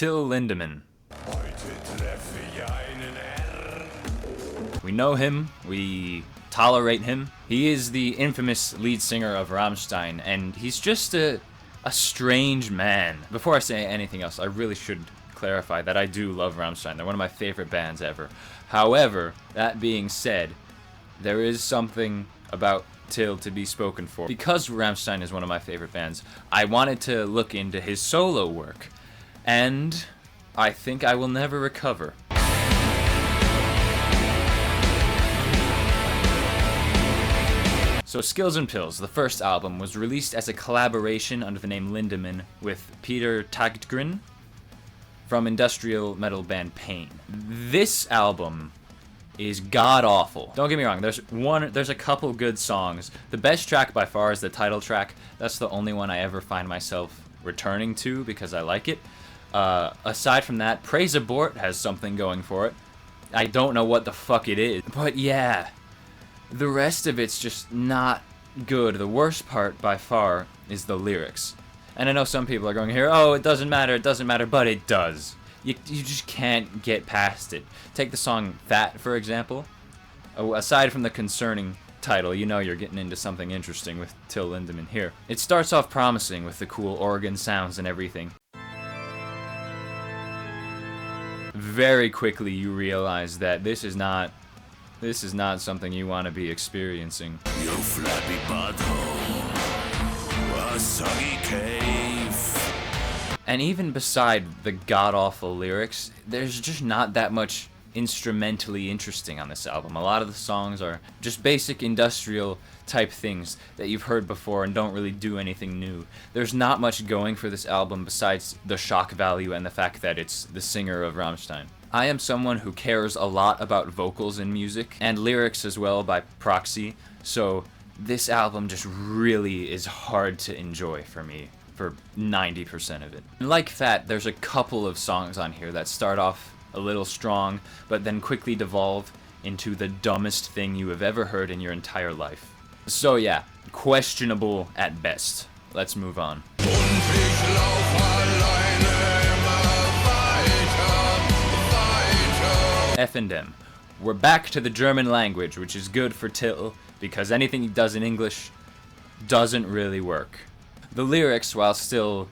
Till Lindemann. We know him, we tolerate him. He is the infamous lead singer of Rammstein, and he's just a strange man. Before I say anything else, I really should clarify that I do love Rammstein. They're one of my favorite bands ever. However, that being said, there is something about Till to be spoken for. Because Rammstein is one of my favorite bands, I wanted to look into his solo work, and I think I will never recover. So Skills and Pills, the first album, was released as a collaboration under the name Lindemann with Peter Tagtgren from industrial metal band Pain. This album is god-awful. Don't get me wrong, there's a couple good songs. The best track by far is the title track. That's the only one I ever find myself returning to because I like it. Aside from that, Praise Abort has something going for it. I don't know what the fuck it is, but yeah. The rest of it's just not good. The worst part, by far, is the lyrics. And I know some people are going here, oh, it doesn't matter, but it does. You just can't get past it. Take the song Fat, for example. Aside from the concerning title, you know you're getting into something interesting with Till Lindemann here. It starts off promising with the cool organ sounds and everything. Very quickly you realize that this is not something you want to be experiencing. Your flappy butthole, a soggy cave. And even beside the god-awful lyrics, there's just not that much instrumentally interesting on this album. A lot of the songs are just basic industrial type things that you've heard before and don't really do anything new. There's not much going for this album besides the shock value and the fact that it's the singer of Rammstein. I am someone who cares a lot about vocals in music, and lyrics as well by proxy, so this album just really is hard to enjoy for me, for 90% of it. Like Fat, there's a couple of songs on here that start off a little strong, but then quickly devolve into the dumbest thing you have ever heard in your entire life. So yeah, questionable at best. Let's move on. F&M. We're back to the German language, which is good for Till, because anything he does in English doesn't really work. The lyrics, while still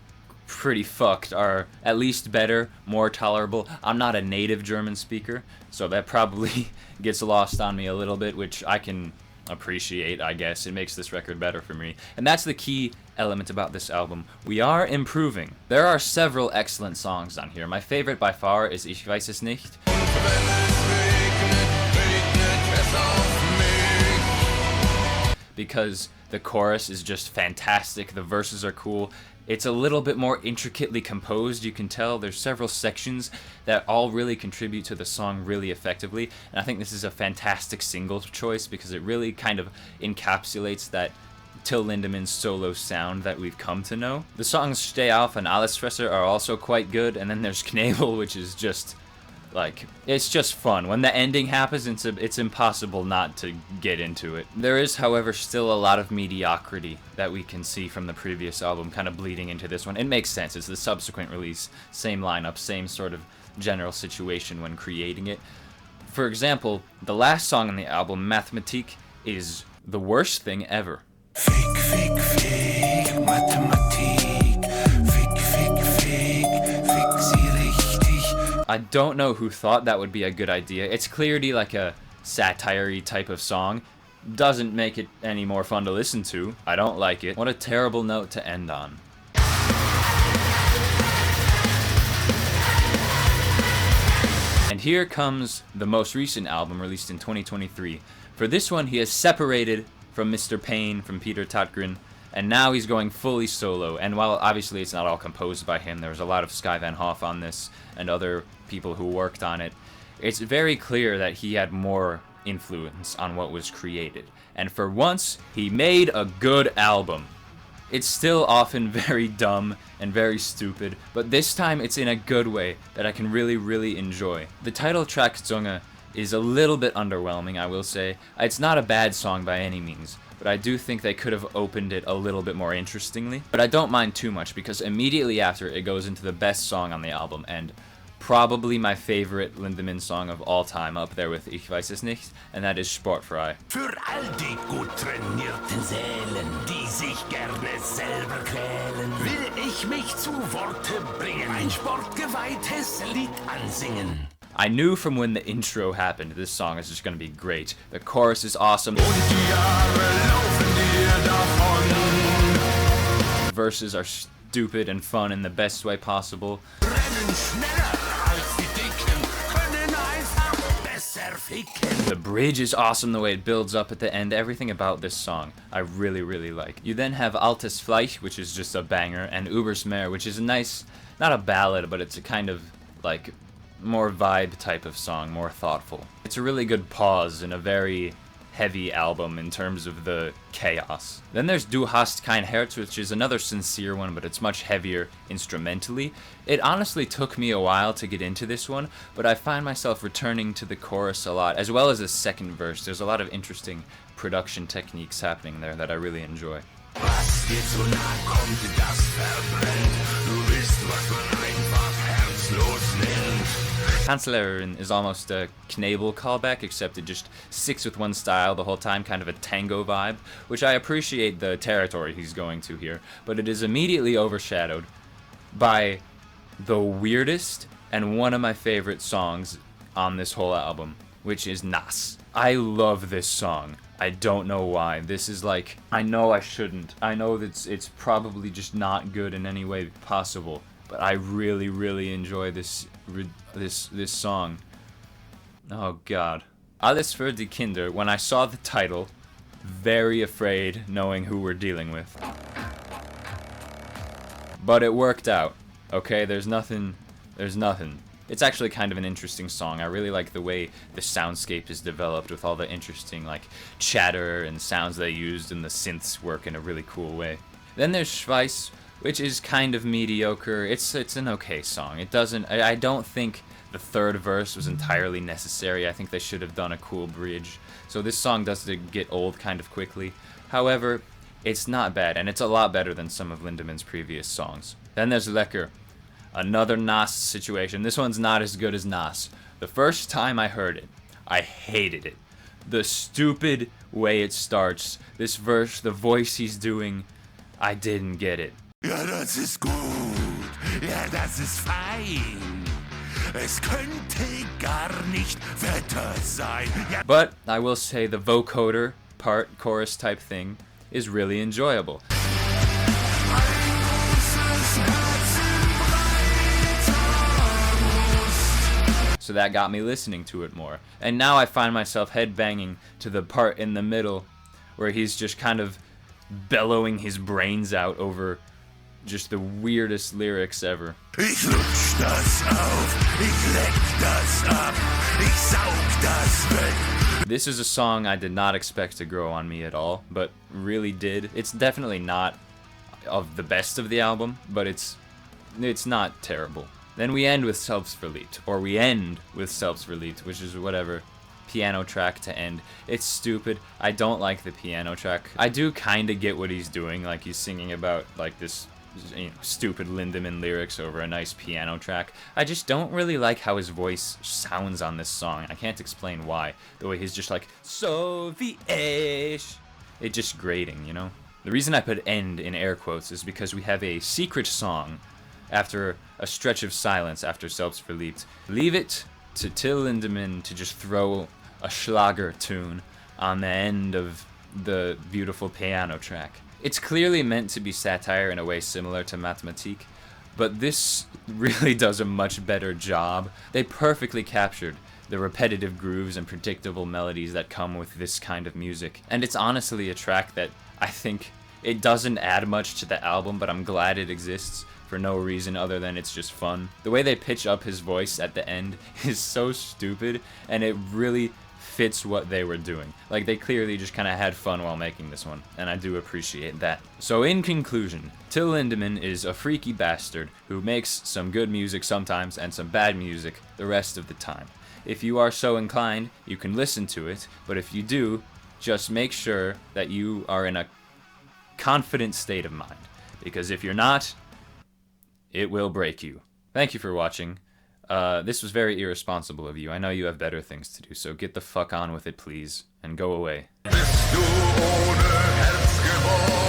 pretty fucked, are at least better, more tolerable. I'm not a native German speaker, so that probably gets lost on me a little bit, which I can appreciate, I guess. It makes this record better for me. And that's the key element about this album. We are improving. There are several excellent songs on here. My favorite by far is Ich weiß es nicht. Because the chorus is just fantastic, the verses are cool. It's a little bit more intricately composed, you can tell. There's several sections that all really contribute to the song really effectively, and I think this is a fantastic single choice because it really kind of encapsulates that Till Lindemann's solo sound that we've come to know. The songs Steh auf and Allesfresser are also quite good, and then there's Knebel, which is just, like, it's just fun. When the ending happens, it's impossible not to get into it. There is, however, still a lot of mediocrity that we can see from the previous album kind of bleeding into this one. It makes sense. It's the subsequent release, same lineup, same sort of general situation when creating it. For example, the last song on the album, Mathematik, is the worst thing ever. Fick, fick, fick, Mathematik. Fick, fick, fick, fick sie richtig. I don't know who thought that would be a good idea. It's clearly like a satire-y type of song. Doesn't make it any more fun to listen to. I don't like it. What a terrible note to end on. And here comes the most recent album released in 2023. For this one, he has separated from Mr. Pain, from Peter Tagtgren, and now he's going fully solo. And while obviously it's not all composed by him, there was a lot of Sky Van Hoff on this and other people who worked on it, it's very clear that he had more influence on what was created. And for once, he made a good album. It's still often very dumb and very stupid, but this time it's in a good way that I can really enjoy. The title track, Zunge, is a little bit underwhelming, I will say. It's not a bad song by any means, but I do think they could have opened it a little bit more interestingly. But I don't mind too much, because immediately after it goes into the best song on the album, and probably my favorite Lindemann song of all time, up there with Ich weiß es nicht, and that is Sportfrei. Für all die gut trainierten Seelen, die sich gerne selber quälen, will ich mich zu Worte bringen, ein sportgeweihtes Lied ansingen. I knew from when the intro happened, this song is just gonna be great. The chorus is awesome. Und die Jahre laufen dir davon. Verses are stupid and fun in the best way possible. Rennen schneller als die Dicken, können einfach besser ficken. The bridge is awesome, the way it builds up at the end. Everything about this song I really, really like. You then have Altes Fleisch, which is just a banger, and Übers Meer, which is a nice, not a ballad, but it's a kind of like more vibe type of song, more thoughtful. It's a really good pause in a very heavy album in terms of the chaos. Then there's Du hast kein Herz, which is another sincere one, but it's much heavier instrumentally. It honestly took me a while to get into this one, but I find myself returning to the chorus a lot, as well as the second verse. There's a lot of interesting production techniques happening there that I really enjoy. Was dir zu nah kommt, das verbrennt. Du bist, was man einfach herzlos nennt. Kanzlerin is almost a Knebel callback, except it just sticks with one style the whole time, kind of a tango vibe, which I appreciate the territory he's going to here, but it is immediately overshadowed by the weirdest and one of my favorite songs on this whole album, which is Nas. I love this song. I don't know why. This is like, I know I shouldn't. I know that it's probably just not good in any way possible, but I really, really enjoy this song. Oh God. Alles für die Kinder. When I saw the title, very afraid knowing who we're dealing with. But it worked out. Okay, there's nothing. It's actually kind of an interesting song. I really like the way the soundscape is developed with all the interesting like chatter and sounds they used, and the synths work in a really cool way. Then there's Schweiß, which is kind of mediocre. It's an okay song. It doesn't. I don't think the third verse was entirely necessary. I think they should have done a cool bridge. So this song does get old kind of quickly. However, it's not bad, and it's a lot better than some of Lindemann's previous songs. Then there's Lecker, another Nas situation. This one's not as good as Nas. The first time I heard it, I hated it. The stupid way it starts, this verse, the voice he's doing, I didn't get it. Ja, das ist gut. Ja, das ist fein. Es könnte gar nicht Wetter sein. Ja. But I will say the vocoder part, chorus type thing, is really enjoyable. So that got me listening to it more. And now I find myself headbanging to the part in the middle where he's just kind of bellowing his brains out over just the weirdest lyrics ever. Ich lutsch das auf, ich leck das ab, ich saug das weg. This is a song I did not expect to grow on me at all, but really did. It's definitely not of the best of the album, but it's not terrible. Then we end with Selbstverliebt, or we end with Selbstverliebt, which is whatever piano track to end. It's stupid. I don't like the piano track. I do kind of get what he's doing, like he's singing about like this, you know, stupid Lindemann lyrics over a nice piano track. I just don't really like how his voice sounds on this song. I can't explain why. The way he's just like, so wie ich. It's just grating, you know? The reason I put end in air quotes is because we have a secret song after a stretch of silence after Selbstverliebt. Leave it to Till Lindemann to just throw a Schlager tune on the end of the beautiful piano track. It's clearly meant to be satire in a way similar to Mathematik, but this really does a much better job. They perfectly captured the repetitive grooves and predictable melodies that come with this kind of music. And it's honestly a track that I think it doesn't add much to the album, but I'm glad it exists for no reason other than it's just fun. The way they pitch up his voice at the end is so stupid, and it really fits what they were doing. Like, they clearly just kind of had fun while making this one, and I do appreciate that. So in conclusion, Till Lindemann is a freaky bastard who makes some good music sometimes and some bad music the rest of the time. If you are so inclined, you can listen to it, but if you do, just make sure that you are in a confident state of mind. Because if you're not, it will break you. Thank you for watching. This was very irresponsible of you. I know you have better things to do, so get the fuck on with it, please, and go away. Bist du ohne Herz geboren?